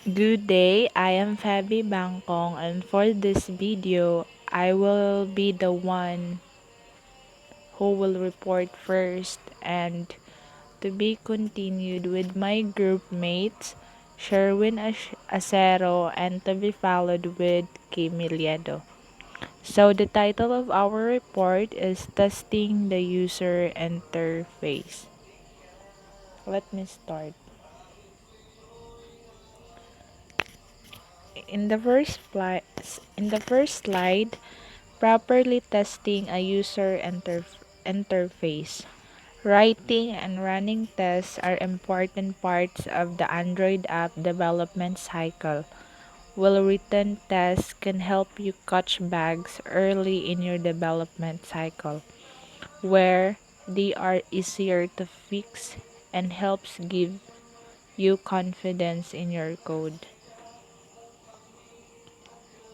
Good day, I am Fabi Bangkong, and for this video, I will be the one who will report first, and to be continued with my group mates, Sherwin Acero, and to be followed with Kim Miliedo. So the title of our report is Testing the User Interface. Let me start. In the first slide, properly testing a user interface. Writing and running tests are important parts of the Android app development cycle. Well-written tests can help you catch bugs early in your development cycle, where they are easier to fix and helps give you confidence in your code.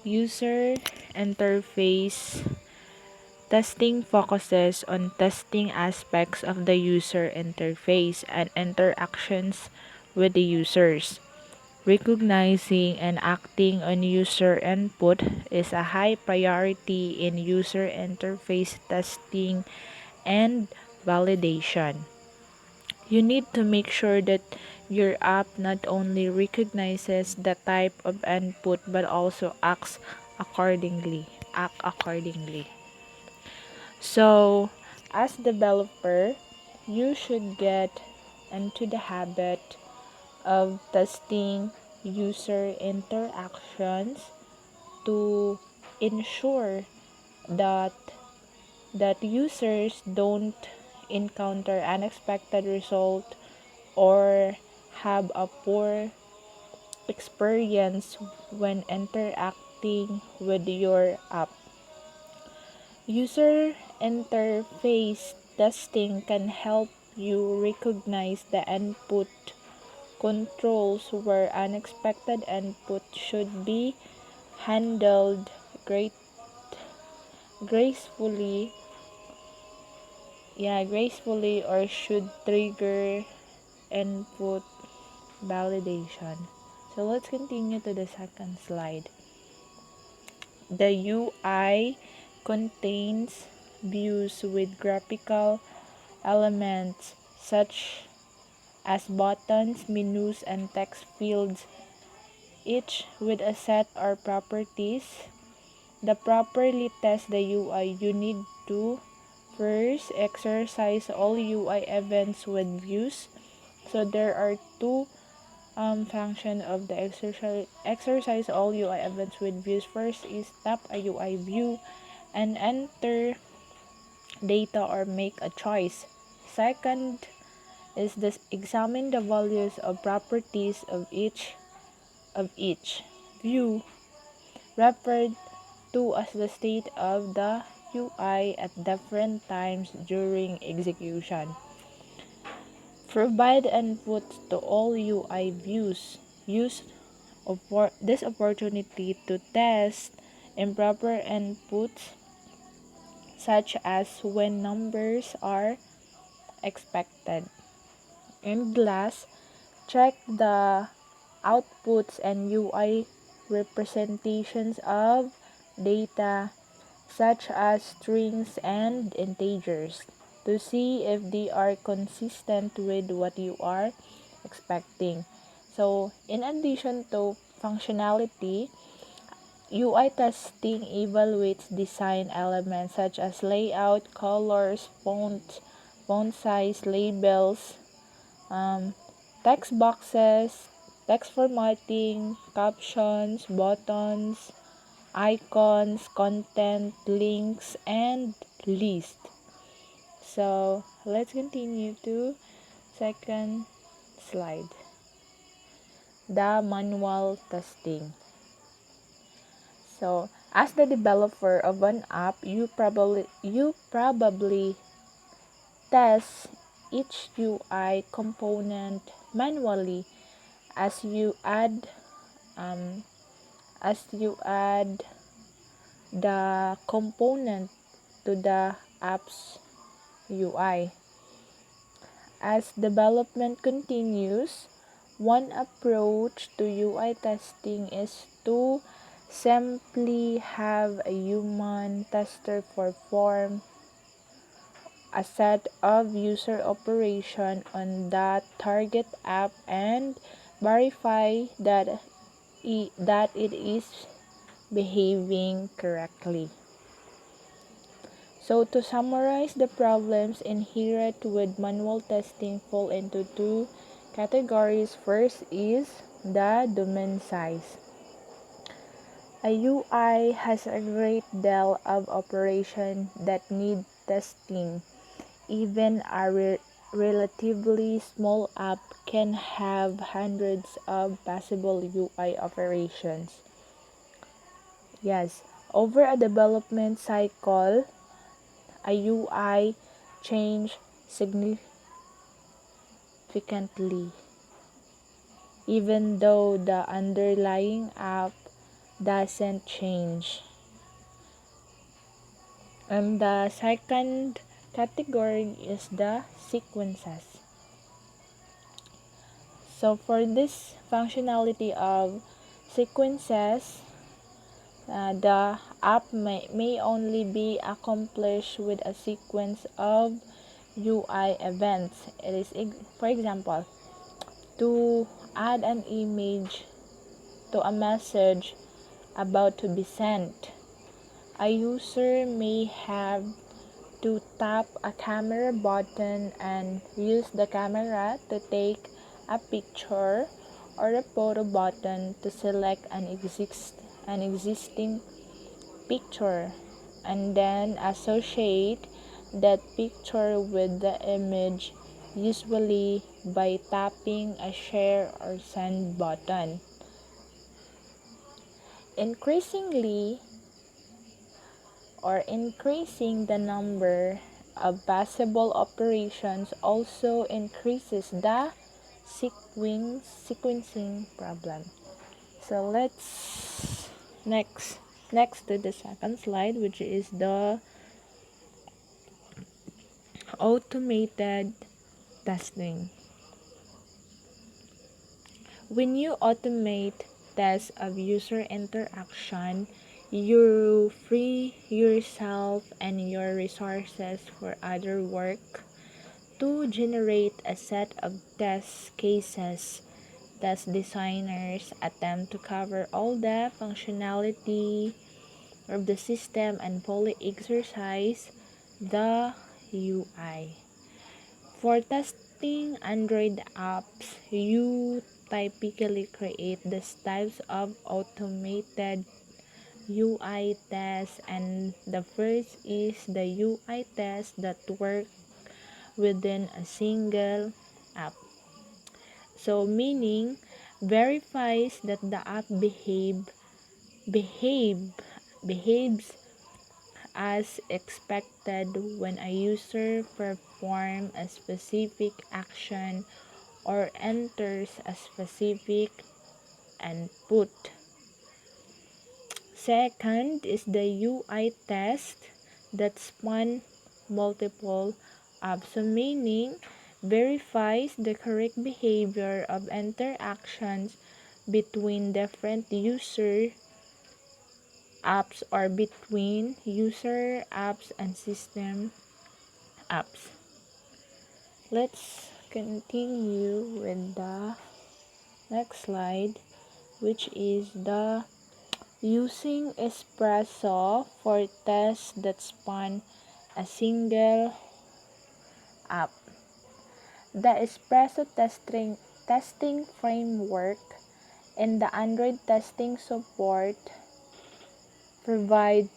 User interface testing focuses on testing aspects of the user interface and interactions with the users. Recognizing and acting on user input is a high priority in user interface testing and validation. You need to make sure that your app not only recognizes the type of input but also act accordingly. So, as developer, you should get into the habit of testing user interactions to ensure that users don't encounter unexpected result or have a poor experience when interacting with your app. User interface testing can help you recognize the input controls where unexpected input should be handled gracefully, gracefully or should trigger input validation. So let's continue to the second slide. The UI contains views with graphical elements such as buttons, menus, and text fields, each with a set or properties. To properly test the UI, you need to first exercise all UI events with views. So there are two function of the exercise all UI events with views. First is tap a UI view and enter data or make a choice. Second is this examine the values of properties of each view referred to as the state of the UI at different times during execution. Provide inputs to all UI views. Use this opportunity to test improper inputs such as when numbers are expected. And last, check the outputs and UI representations of data such as strings and integers to see if they are consistent with what you are expecting. So, in addition to functionality, UI testing evaluates design elements such as layout, colors, font size, labels, um, text boxes, text formatting, captions, buttons, icons, content, links, and list. So let's continue to second slide. The manual testing. So as the developer of an app, you probably test each UI component manually as you add um, the component to the app's UI. As development continues, One approach to UI testing is to simply have a human tester perform a set of user operation on that target app and verify that it is behaving correctly. So to summarize, the problems inherent with manual testing fall into two categories. First is the domain size. A UI has a great deal of operation that need testing. Even a relatively small app can have hundreds of possible UI operations. Yes, over a development cycle, a UI change significantly, even though the underlying app doesn't change. And the second category is the sequences. So for this functionality of sequences, the app may only be accomplished with a sequence of UI events. It is, for example, to add an image to a message about to be sent. A user may have to tap a camera button and use the camera to take a picture, or a photo button to select an existing picture, and then associate that picture with the image, usually by tapping a share or send button. Increasing the number of possible operations also increases the sequencing problem. So let's next to the second slide, which is the automated testing. When you automate tests of user interaction, you free yourself and your resources for other work to generate a set of test cases. Test designers attempt to cover all the functionality of the system and fully exercise the UI. For testing Android apps, you typically create these types of automated UI tests, and the first is the UI test that work within a single app. So meaning verifies that the app behaves as expected when a user performs a specific action or enters a specific input. Second is the UI test that span multiple apps, so meaning verifies the correct behavior of interactions between different user apps or between user apps and system apps. Let's continue with the next slide, which is the using Espresso for tests that span a single app. The Espresso testing framework and the Android testing support provide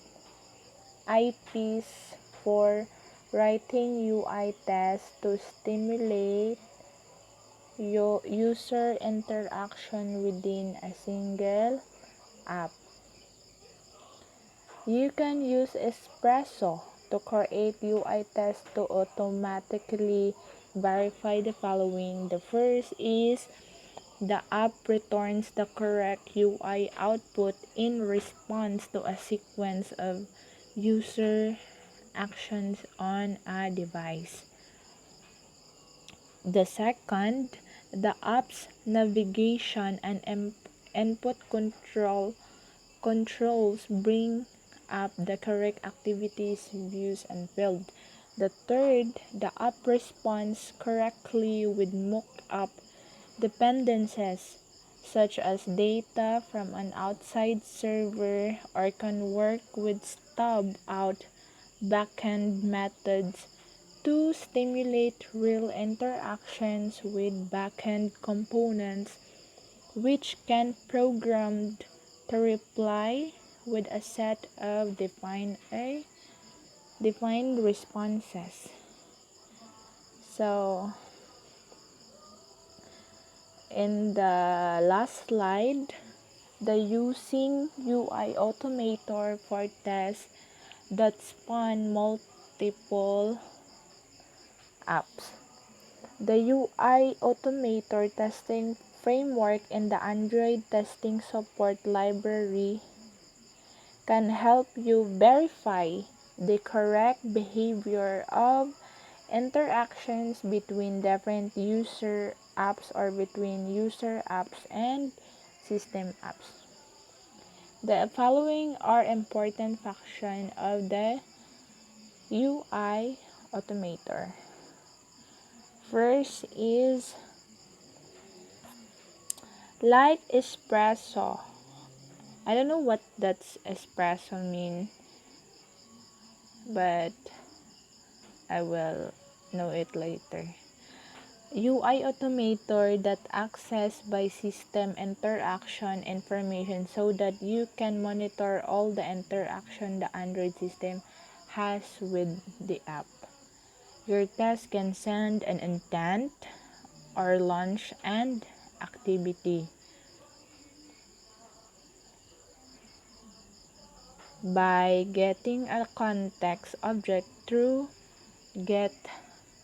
IPs for writing UI tests to stimulate user interaction within a single app. You can use Espresso to create UI tests to automatically verify the following. The first is the app returns the correct UI output in response to a sequence of user actions on a device. The second, The app's navigation and input controls bring up the correct activities, views, and field. The third, the app responds correctly with mock-up dependencies, such as data from an outside server, or can work with stub-out backend methods to stimulate real interactions with backend components, which can programmed to reply with a set of defined responses. So in the last slide, the using UI automator for tests that span multiple apps. The UI automator testing framework in the Android testing support library can help you verify the correct behavior of interactions between different user apps or between user apps and system apps. The following are important functions of the UI automator. First is light espresso. I don't know what that's espresso mean, but I will know it later. UI automator that access by system interaction information so that you can monitor all the interaction the Android system has with the app. Your test can send an intent or launch an activity by getting a context object through get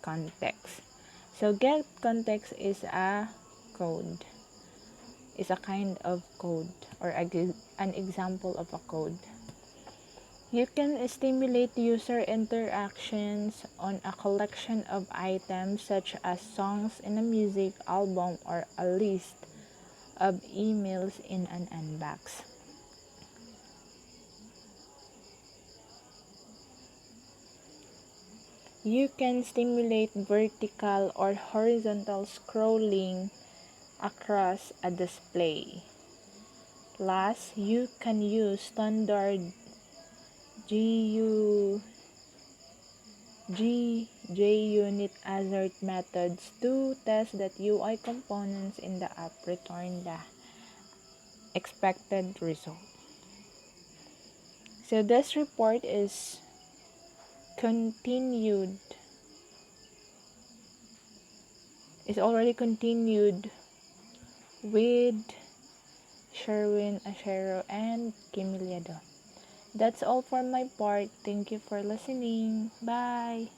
context. So get context is a code. Is a kind of code or an example of a code. You can stimulate user interactions on a collection of items such as songs in a music album or a list of emails in an inbox. You can stimulate vertical or horizontal scrolling across a display. Last, you can use standard JUnit assert methods to test that UI components in the app return the expected result. So this report is already continued with Sherwin Ashero and Kim Iliado. That's all for my part. Thank you for listening. Bye.